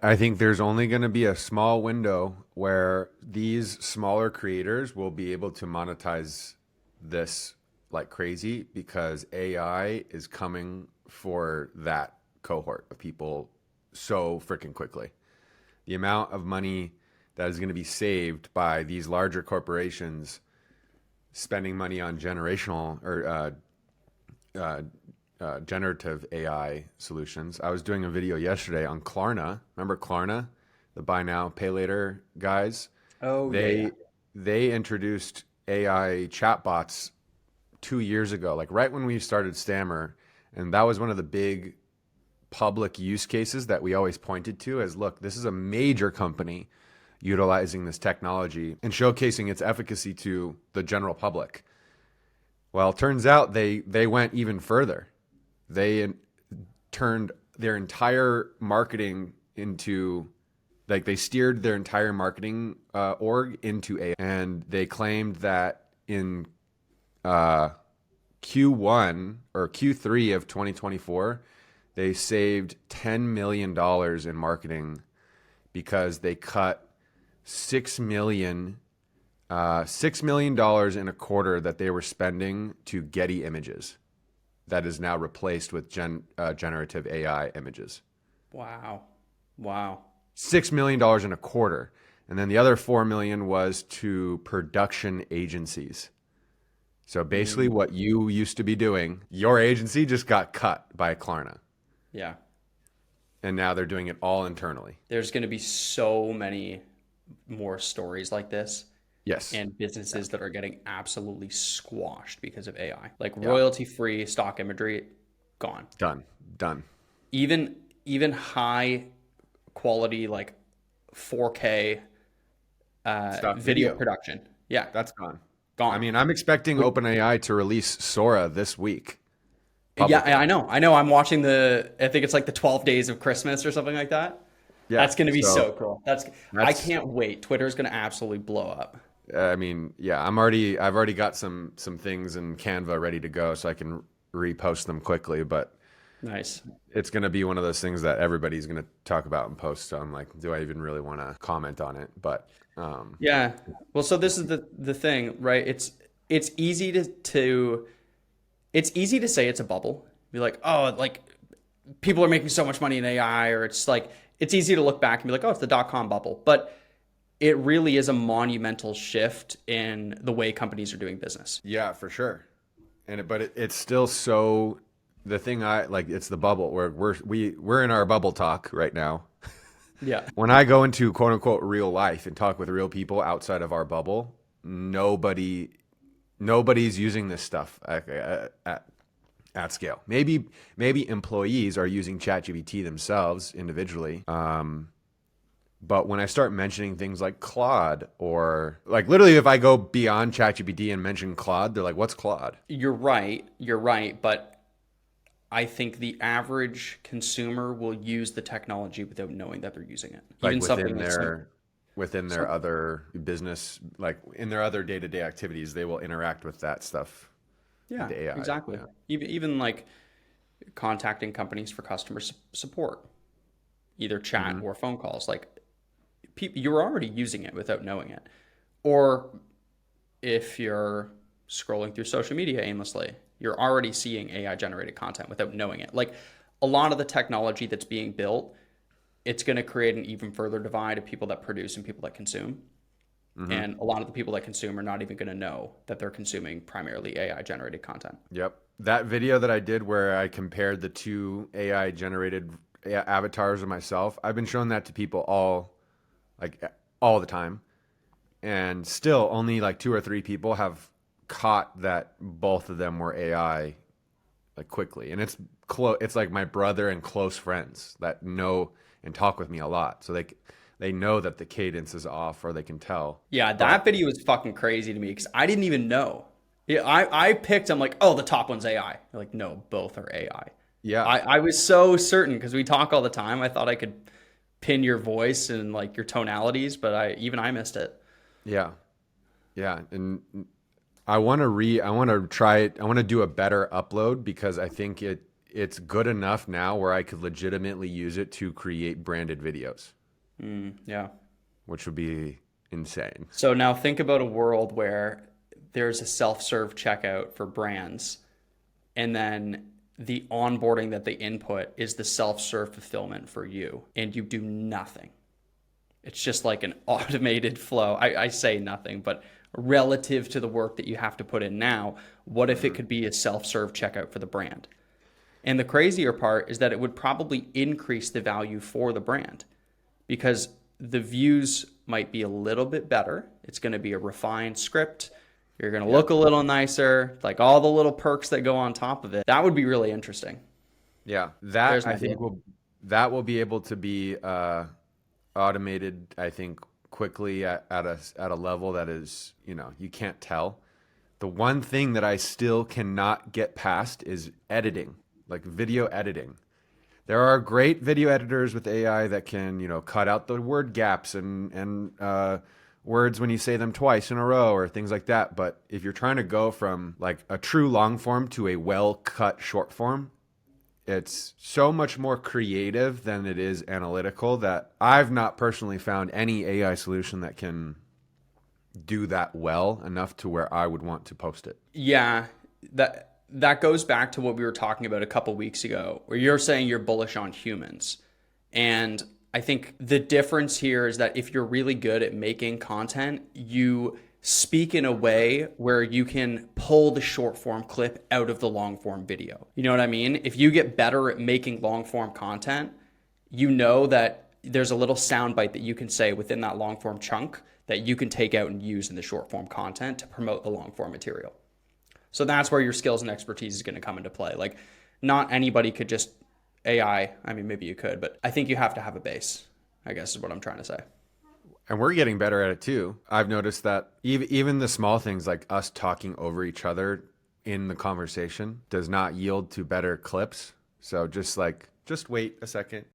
I think there's only going to be a small window where these smaller creators will be able to monetize this like crazy because AI is coming for that cohort of people so freaking quickly. The amount of money that is going to be saved by these larger corporations spending money on uh, generative AI solutions. I was doing a video yesterday on Klarna. Remember Klarna, the buy now, pay later guys? Oh yeah, yeah. They they introduced AI chatbots 2 years ago, like right when we started Stammer, and that was one of the big public use cases that we always pointed to as, look, this is a major company utilizing this technology and showcasing its efficacy to the general public. Well, it turns out they went even further. They turned their entire marketing into, like, they steered their entire marketing org into AI, and they claimed that in uh, Q1 or Q3 of 2024, they saved $10 million in marketing because they cut 6 million $6 million in a quarter that they were spending to Getty images that is now replaced with generative AI images. Wow. Wow. $6 million in a quarter. And then the other 4 million was to production agencies. So basically, Mm, what you used to be doing, your agency just got cut by Klarna. yeah. And now they're doing it all internally. There's going to be so many more stories like this Yes. and Yeah. businesses that are getting absolutely squashed because of AI. Like Yeah. royalty-free stock imagery gone. Done. Done. Even high quality like 4K Stock video video. production. Yeah, That's gone. I gone. mean, I'm expecting Which, OpenAI to release Sora this week yeah, publicly. I know. I know. I'm watching I think it's like the 12 days of Christmas or something like that. Yeah. That's going to be So so cool. I that's, can't wait. Twitter's going to absolutely blow up. I mean, yeah, I've already got some things in Canva ready to go so I can repost them quickly, but Nice. it's going to be one of those things that everybody's going to talk about and post. So I'm like, do I even really want to comment on it? But Yeah. Well, so this it's, is the thing, right? It's easy to it's easy to say it's a bubble. Be like, "Oh, like people are making so much money in AI," or it's like it's easy to look back and be like, "Oh, it's the dot-com bubble." But it really is a monumental shift in the way companies are doing business. yeah, for sure. It's still so, the thing I like, it's the bubble where we're in our bubble talk right now. Yeah. When I go into quote unquote real life and talk with real people outside of our bubble, nobody nobody's using this stuff at scale. Maybe employees are using ChatGPT themselves individually. But when I start mentioning things like Claude, or like literally if I go beyond ChatGPT and mention Claude, they're like, "What's Claude?" You're right. You're right, but I think the average consumer will use the technology without knowing that they're using it. Like Even something like some, within their some other business, like in their other day-to-day activities, they will interact with that stuff with yeah, the AI. exactly. Yeah. Even like contacting companies for customer support, either chat Hmm. or phone calls. Like people, you're already using it without knowing it. Or if you're scrolling through social media aimlessly, you're already seeing AI generated content without knowing it. Like a lot of the technology that's being built, it's going to create an even further divide of people that produce and people that consume. Hmm. And a lot of the people that consume are not even going to know that they're consuming primarily AI generated content. Yep. That video that I did where I compared the two AI generated avatars of myself, I've been showing that to people like all the time, and still only like two or three people have caught that both of them were AI like quickly. And it's like my brother and close friends that know and talk with me a lot. So they know that the cadence is off, or they can tell. Yeah, But that video was fucking crazy to me because I didn't even know. Yeah, I picked, I'm like, oh, the top one's AI. They're like, no, both are AI. yeah, I was so certain because we talk all the time. I thought I could pin your voice and like your tonalities, but I missed it. yeah, yeah. And I want to try it. I want to do a better upload because I think it's good enough now where I could legitimately use it to create branded videos, Yeah. which would be insane. So now think about a world where there's a self-serve checkout for brands, and then the onboarding that they input is the self-serve fulfillment for you, and you do nothing. It's just like an automated flow. I say nothing, but relative to the work that you have to put in now, what if it could be a self-serve checkout for the brand? And the crazier part is that it would probably increase the value for the brand because the views might be a little bit better. It's going to be a refined script. You're going to look a little nicer, like all the little perks that go on top of it. That would be really interesting. Yeah, There's that an I idea. think will be able to be automated. I think quickly at a level that is, you can't tell. The one thing that I still cannot get past is editing, like video editing. There are great video editors with AI that can, cut out the word gaps and words when you say them twice in a row or things like that. But if you're trying to go from like a true long form to a well cut short form, it's so much more creative than it is analytical that I've not personally found any AI solution that can do that well enough to where I would want to post it. Yeah, that goes back to what we were talking about a couple weeks ago, where you're saying you're bullish on humans. And I think the difference here is that if you're really good at making content, you speak in a way where you can pull the short form clip out of the long form video. You know what I mean? If you get better at making long form content, you know that there's a little soundbite that you can say within that long form chunk that you can take out and use in the short form content to promote the long form material. So that's where your skills and expertise is going to come into play. Like, not anybody could just AI. I mean, maybe you could, but I think you have to have a base, I guess is what I'm trying to say. And we're getting better at it too. I've noticed that even the small things like us talking over each other in the conversation does not yield to better clips. So just wait a second.